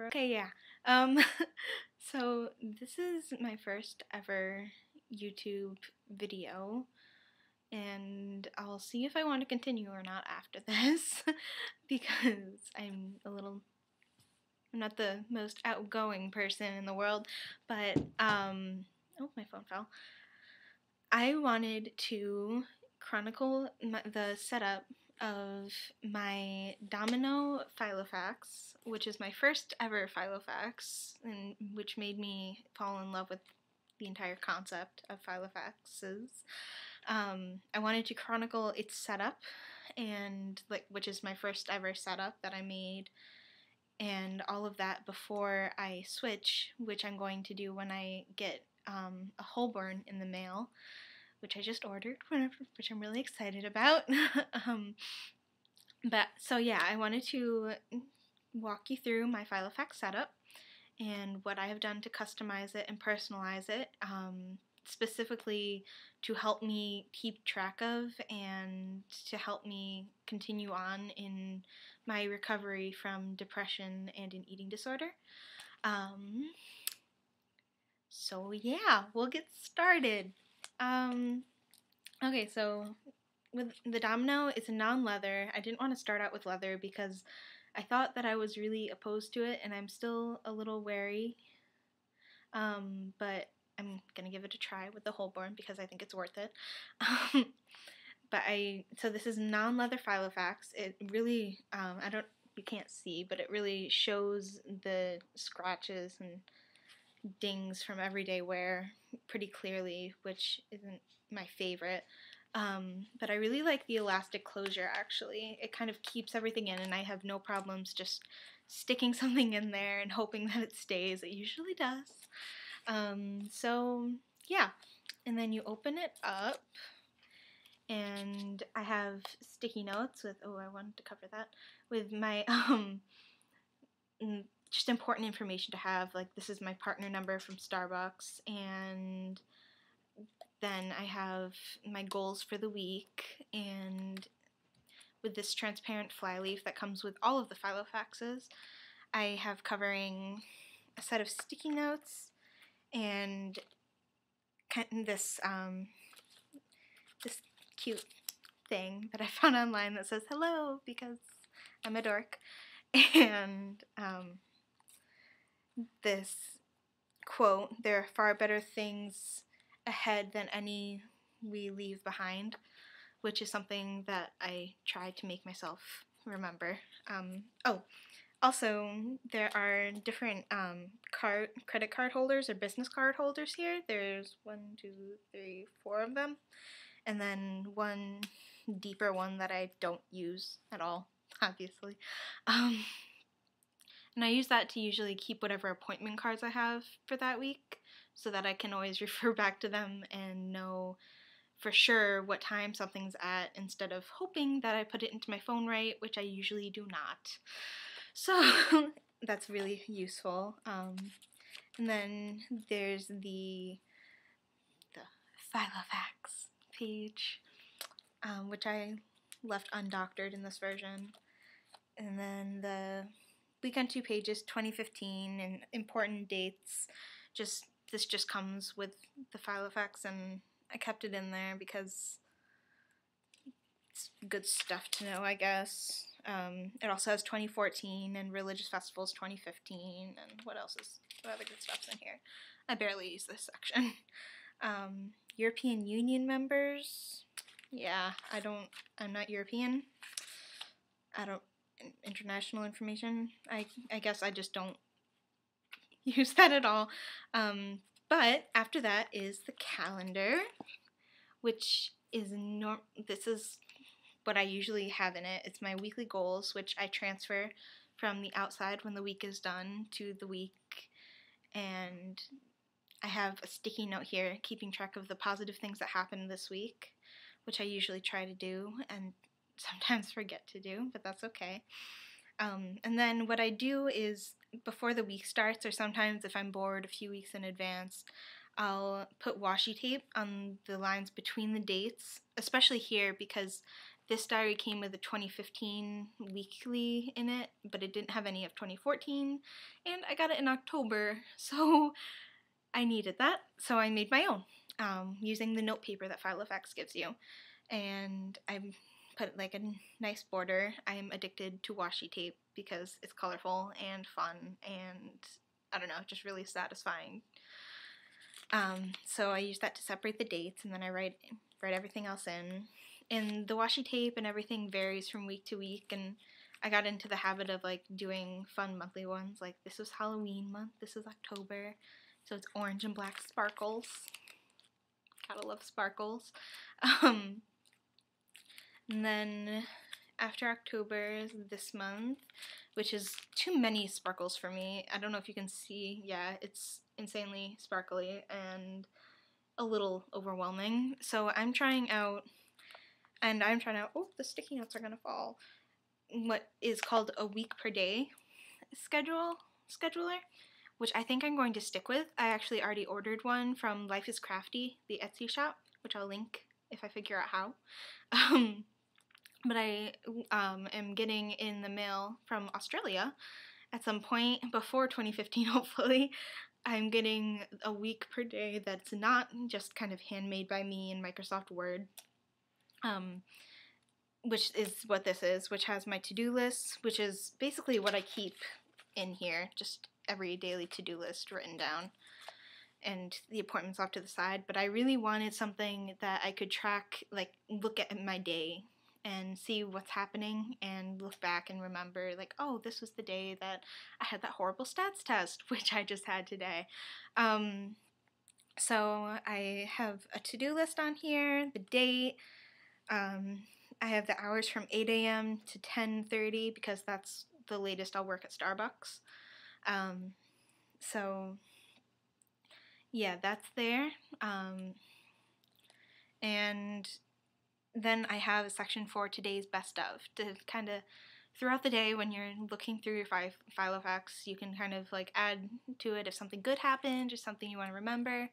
Okay, yeah. Um, so this is my first ever YouTube video, and I'll see if I want to continue or not after this, because I'm not the most outgoing person in the world, but, oh, my phone fell. I wanted to chronicle the setup of my Domino Filofax, which is my first ever Filofax, and which made me fall in love with the entire concept of Filofaxes. I wanted to chronicle its setup, and which is my first ever setup that I made, and all of that before I switch, which I'm going to do when I get a Holborn in the mail, which I just ordered, which I'm really excited about. But so yeah, I wanted to walk you through my Filofax setup and what I have done to customize it and personalize it, specifically to help me keep track of and to help me continue on in my recovery from depression and an eating disorder. So yeah, we'll get started. Okay, so with the Domino, it's a non-leather. I didn't want to start out with leather because I thought that I was really opposed to it, and I'm still a little wary. But I'm gonna give it a try with the Holborn because I think it's worth it. So this is non-leather Filofax. It really, you can't see, but it really shows the scratches and dings from everyday wear pretty clearly, which isn't my favorite. But I really like the elastic closure, actually. It kind of keeps everything in, and I have no problems just sticking something in there and hoping that it stays. It usually does. So, yeah. And then you open it up, and I have sticky notes with, oh, I wanted to cover that, with my, just important information to have, like this is my partner number from Starbucks, and then I have my goals for the week, and with this transparent flyleaf that comes with all of the Filofaxes, I have covering a set of sticky notes and this this cute thing that I found online that says hello because I'm a dork, and this quote, "There are far better things ahead than any we leave behind," which is something that I try to make myself remember. Also, there are different credit card holders or business card holders here. There's 1, 2, 3, 4 of them, and then one deeper one that I don't use at all, obviously. And I use that to usually keep whatever appointment cards I have for that week so that I can always refer back to them and know for sure what time something's at instead of hoping that I put it into my phone right, which I usually do not. So that's really useful. And then there's the Filofax page, which I left undoctored in this version. And then the week on 2 pages, 2015, and important dates. This just comes with the Filofax, and I kept it in there because it's good stuff to know, I guess. It also has 2014 and religious festivals 2015, and what other good stuff's in here? I barely use this section. European Union members. Yeah, I'm not European. International information. I guess I just don't use that at all. But after that is the calendar, which is this is what I usually have in it. It's my weekly goals, which I transfer from the outside when the week is done to the week, and I have a sticky note here keeping track of the positive things that happened this week, which I usually try to do and sometimes forget to do, but that's okay. And then what I do is before the week starts, or sometimes if I'm bored a few weeks in advance, I'll put washi tape on the lines between the dates, especially here because This diary came with a 2015 weekly in it, but it didn't have any of 2014, and I got it in October, so I needed that, so I made my own, using the note paper that Filofax gives you, and I put like a nice border. I am addicted to washi tape because it's colorful and fun, and I don't know, just really satisfying. So I use that to separate the dates, and then I write everything else in. And the washi tape and everything varies from week to week, and I got into the habit of like doing fun monthly ones. Like this was Halloween month, this is October, so it's orange and black sparkles. Gotta love sparkles. And then after October, this month, which is too many sparkles for me. I don't know if you can see. Yeah, it's insanely sparkly and a little overwhelming. So I'm trying out, oh, the sticky notes are gonna fall, what is called a week per day scheduler, which I think I'm going to stick with. I actually already ordered one from Life is Crafty, the Etsy shop, which I'll link if I figure out how. But I am getting in the mail from Australia at some point before 2015, hopefully. I'm getting a week per day that's not just kind of handmade by me in Microsoft Word, which is what this is, which has my to-do list, which is basically what I keep in here, just every daily to-do list written down, and the appointments off to the side. But I really wanted something that I could track, like look at my day and see what's happening and look back and remember, like, oh, this was the day that I had that horrible stats test, which I just had today. So I have a to-do list on here, the date, I have the hours from 8 a.m. to 10:30 because that's the latest I'll work at Starbucks. So yeah, that's there. And then I have a section for today's best of, to kind of throughout the day when you're looking through your Filofax, you can kind of like add to it if something good happened or something you want to remember.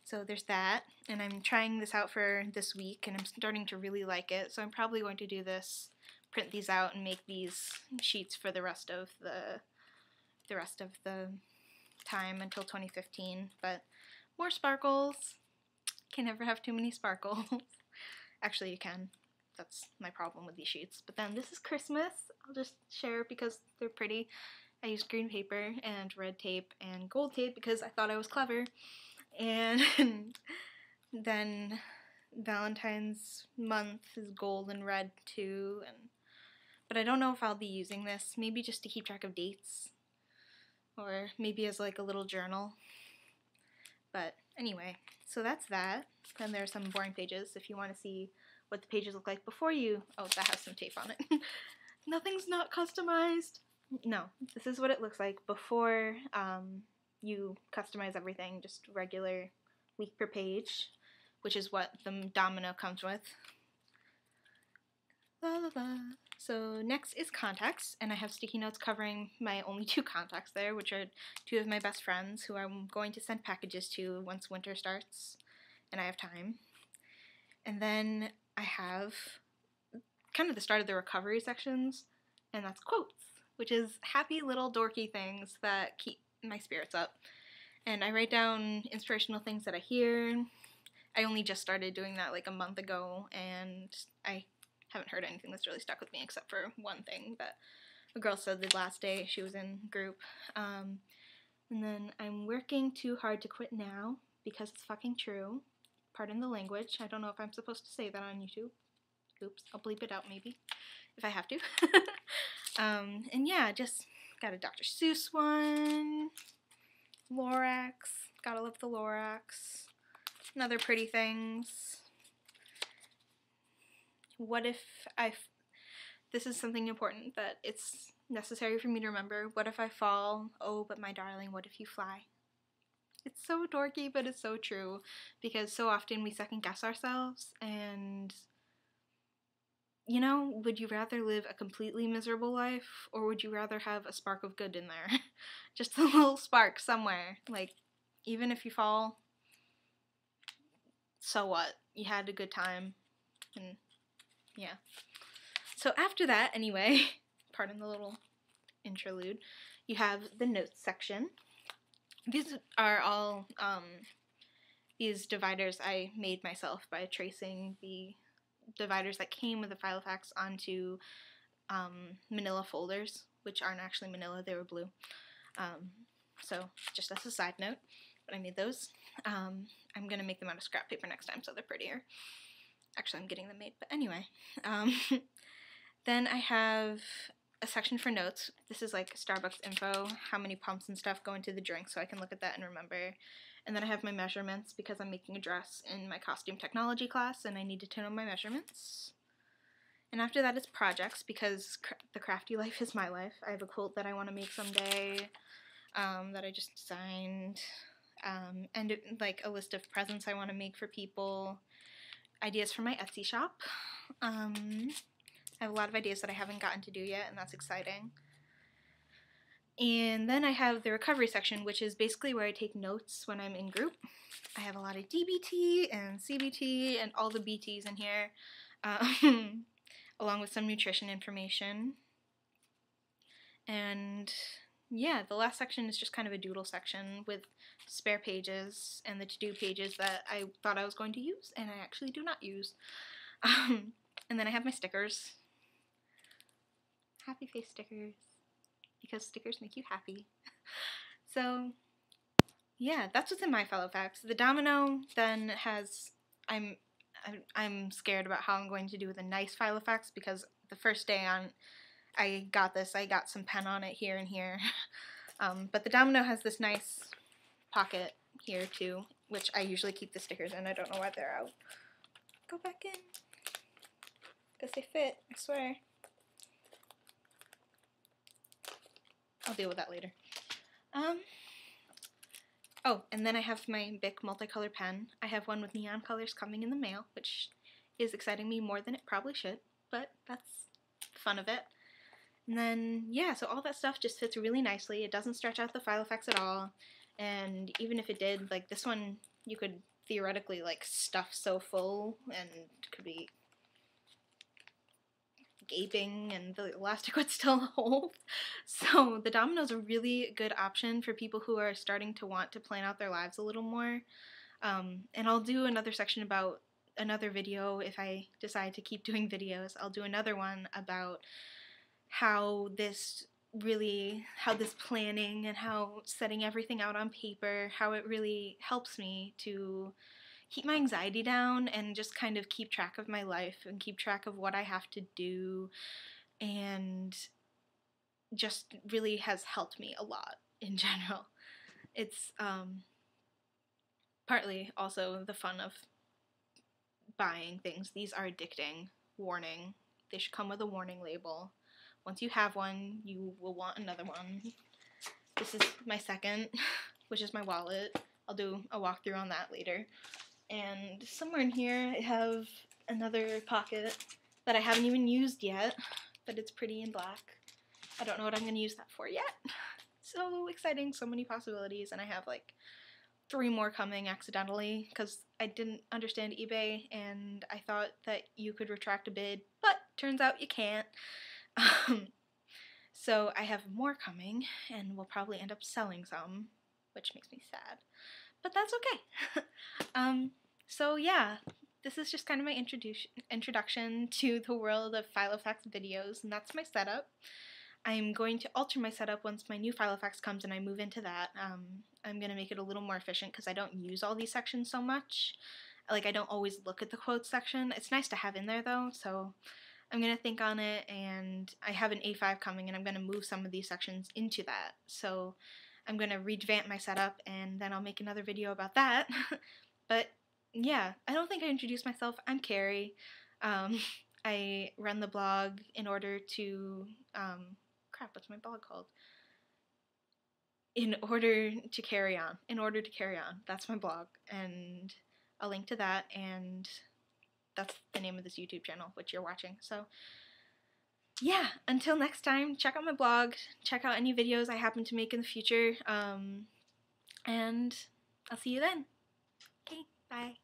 So there's that, and I'm trying this out for this week, and I'm starting to really like it, so I'm probably going to do this, print these out, and make these sheets for the rest of the time until 2015, but more sparkles. Can never have too many sparkles. Actually, you can. That's my problem with these sheets. But then this is Christmas. I'll just share because they're pretty. I used green paper and red tape and gold tape because I thought I was clever. And then Valentine's month is gold and red too. But I don't know if I'll be using this. Maybe just to keep track of dates. Or maybe as like a little journal. But anyway, so that's that. Then there are some boring pages if you want to see what the pages look like before you... Oh, that has some tape on it. Nothing's not customized. No, this is what it looks like before you customize everything, just regular week per page, which is what the Domino comes with. La la la. So next is contacts, and I have sticky notes covering my only 2 contacts there, which are 2 of my best friends who I'm going to send packages to once winter starts and I have time. And then I have kind of the start of the recovery sections, and that's quotes, which is happy little dorky things that keep my spirits up. And I write down inspirational things that I hear. I only just started doing that like a month ago, and I haven't heard anything that's really stuck with me except for one thing that a girl said the last day she was in group. And then I'm working too hard to quit now because it's fucking true. Pardon the language. I don't know if I'm supposed to say that on YouTube. Oops, I'll bleep it out maybe if I have to. And yeah, just got a Dr. Seuss one. Lorax. Gotta love the Lorax. And other pretty things. What if this is something important that it's necessary for me to remember. What if I fall? Oh, but my darling, what if you fly? It's so dorky, but it's so true, because so often we second guess ourselves, and you know, would you rather live a completely miserable life, or would you rather have a spark of good in there? Just a little spark somewhere. Like, even if you fall, so what? You had a good time, and yeah. So after that, anyway, pardon the little interlude, you have the notes section. These are all these dividers I made myself by tracing the dividers that came with the Filofax onto manila folders, which aren't actually manila, they were blue. So just as a side note, but I made those. I'm going to make them out of scrap paper next time so they're prettier. Actually, I'm getting them made, but anyway. Then I have a section for notes. This is like Starbucks info, how many pumps and stuff go into the drink, so I can look at that and remember. And then I have my measurements because I'm making a dress in my costume technology class and I need to know my measurements. And after that it's projects because the crafty life is my life. I have a quilt that I want to make someday that I just designed, and like a list of presents I want to make for people, ideas for my Etsy shop. I have a lot of ideas that I haven't gotten to do yet, and that's exciting. And then I have the recovery section, which is basically where I take notes when I'm in group. I have a lot of DBT and CBT and all the BTs in here, along with some nutrition information. And yeah, the last section is just kind of a doodle section with spare pages and the to-do pages that I thought I was going to use, and I actually do not use. And then I have my stickers. Happy face stickers, because stickers make you happy. So yeah, that's what's in my Filofax. The Domino then has, I'm scared about how I'm going to do with a nice Filofax, because the first day I got this, I got some pen on it here and here. But the Domino has this nice pocket here too, which I usually keep the stickers in. I don't know why they're out. Go back in, because they fit, I swear. I'll deal with that later. Oh, and then I have my Bic multicolor pen. I have one with neon colors coming in the mail, which is exciting me more than it probably should, but that's the fun of it. And then, yeah, so all that stuff just fits really nicely. It doesn't stretch out the Filofax at all, and even if it did, like this one, you could theoretically like stuff so full, and it could be gaping and the elastic would still hold. So the Domino is a really good option for people who are starting to want to plan out their lives a little more. And I'll do another section about another video if I decide to keep doing videos. I'll do another one about how this planning and how setting everything out on paper, how it really helps me to keep my anxiety down and just kind of keep track of my life and keep track of what I have to do, and just really has helped me a lot in general. It's partly also the fun of buying things. These are addicting. Warning. They should come with a warning label. Once you have one, you will want another one. This is my second, which is my wallet. I'll do a walkthrough on that later. And somewhere in here I have another pocket that I haven't even used yet, but it's pretty in black. I don't know what I'm going to use that for yet. So exciting, so many possibilities, and I have like 3 more coming accidentally because I didn't understand eBay and I thought that you could retract a bid, but turns out you can't. So I have more coming, and we'll probably end up selling some, which makes me sad, but that's okay. So yeah, this is just kind of my introduction to the world of Filofax videos, and that's my setup. I'm going to alter my setup once my new Filofax comes and I move into that. I'm going to make it a little more efficient because I don't use all these sections so much. Like, I don't always look at the quotes section. It's nice to have in there though, so I'm going to think on it, and I have an A5 coming and I'm going to move some of these sections into that. So I'm going to revamp my setup and then I'll make another video about that. But yeah, I don't think I introduced myself. I'm Carrie. I run the blog in order to, what's my blog called? In order to carry on. In order to carry on. That's my blog, and I'll link to that, and that's the name of this YouTube channel, which you're watching. So yeah, until next time, check out my blog, check out any videos I happen to make in the future, and I'll see you then. Okay, bye.